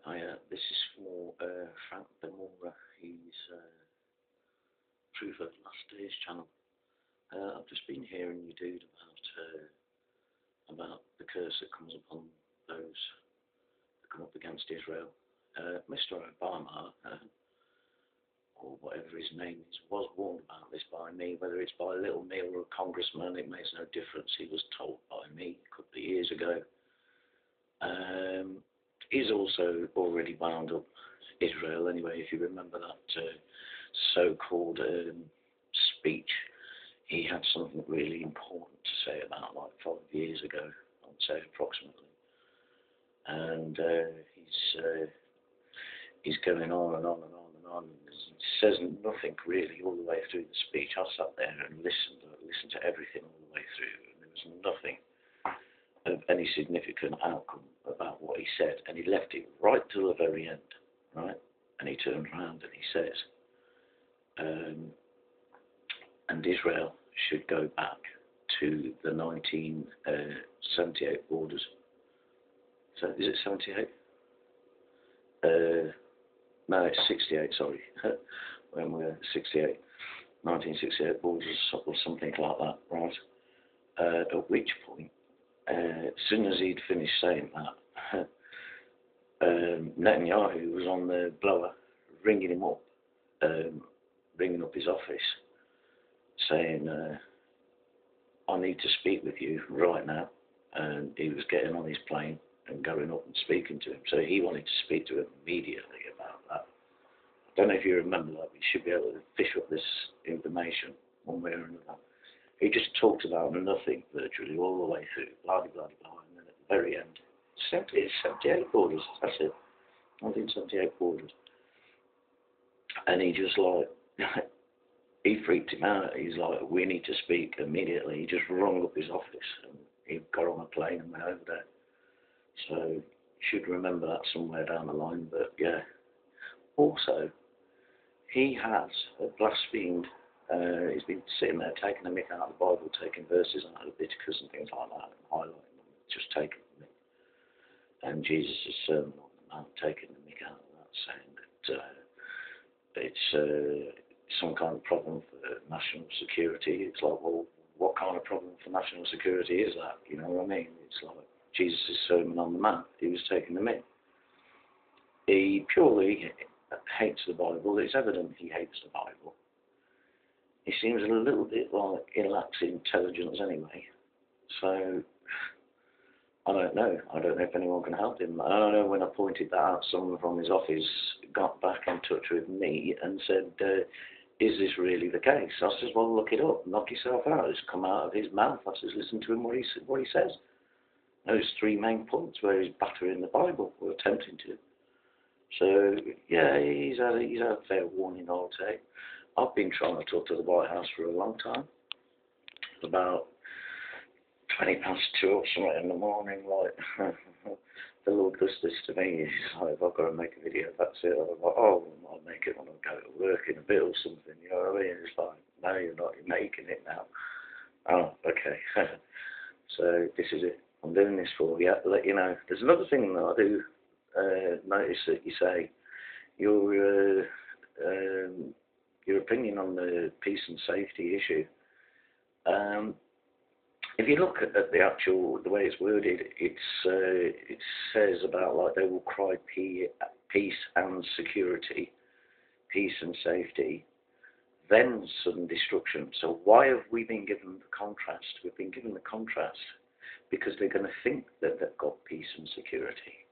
Hi, this is for Frank De Mora. He's Proofoflastdays channel. I've just been hearing you dude about the curse that comes upon those that come up against Israel. Mr. Obama, or whatever his name is, was warned about this by me. Whether it's by Little Me or a congressman, it makes no difference. He was told by me a couple of years ago. He's also already bound up Israel anyway. If you remember that so-called speech, he had something really important to say about like 5 years ago, I would say approximately. And he's going on and on and on and on. He says nothing really all the way through the speech. I sat there and listened to everything all the way through, and there was nothing of any significant outcome about what he said, and he left it right till the very end, right? And he turned around and he says, and Israel should go back to the 1978 borders. So is it 78? No, it's 68, sorry. When we're 68, 1968 borders or something like that, right? At which point, as soon as he'd finished saying that, Netanyahu was on the blower, ringing him up, ringing up his office, saying, I need to speak with you right now. And he was getting on his plane and going up and speaking to him. So he wanted to speak to him immediately about that. I don't know if you remember that, but you should be able to fish up this information one way or another. He just talked about nothing virtually all the way through, blah, blah, blah, blah, and then at the very end, 78 borders, that's it, 1978 borders. And he just like, he freaked him out. He's like, we need to speak immediately. He just rung up his office and he got on a plane and went over there. So you should remember that somewhere down the line, but yeah. Also, he has blasphemed. He's been sitting there taking the mick out of the Bible, taking verses out of Leviticus and things like that, and highlighting them, just taking the mick. And Jesus' sermon on the Mount, taking the mick out of that, saying that it's some kind of problem for national security. It's like, well, what kind of problem for national security is that? You know what I mean? It's like Jesus' sermon on the Mount. He was taking the mick. He purely hates the Bible. It's evident he hates the Bible. He seems a little bit like he lacks intelligence anyway. So I don't know. I don't know if anyone can help him. I don't know, when I pointed that out, someone from his office got back in touch with me and said, is this really the case? I says, well, look it up. Knock yourself out. It's come out of his mouth. I says, listen to him what he says. Those 3 main points where he's battering the Bible, or attempting to. So, yeah, he's had a fair warning, I'll say. I've been trying to talk to the White House for a long time. About 20 past 2 or something in the morning, like, the Lord does this to me. He's like, if I've got to make a video, that's it. I'm like, oh, I'll make it when I go to work in a bit or something, you know what I mean? It's like, no, you're not, you're making it now. Oh, okay. So, this is it. I'm doing this for you, to let you know. There's another thing that I do notice that you say, your opinion on the peace and safety issue. If you look at the way it's worded, it says about like they will cry peace and security, peace and safety, then sudden destruction. So why have we been given the contrast? We've been given the contrast because they're going to think that they've got peace and security.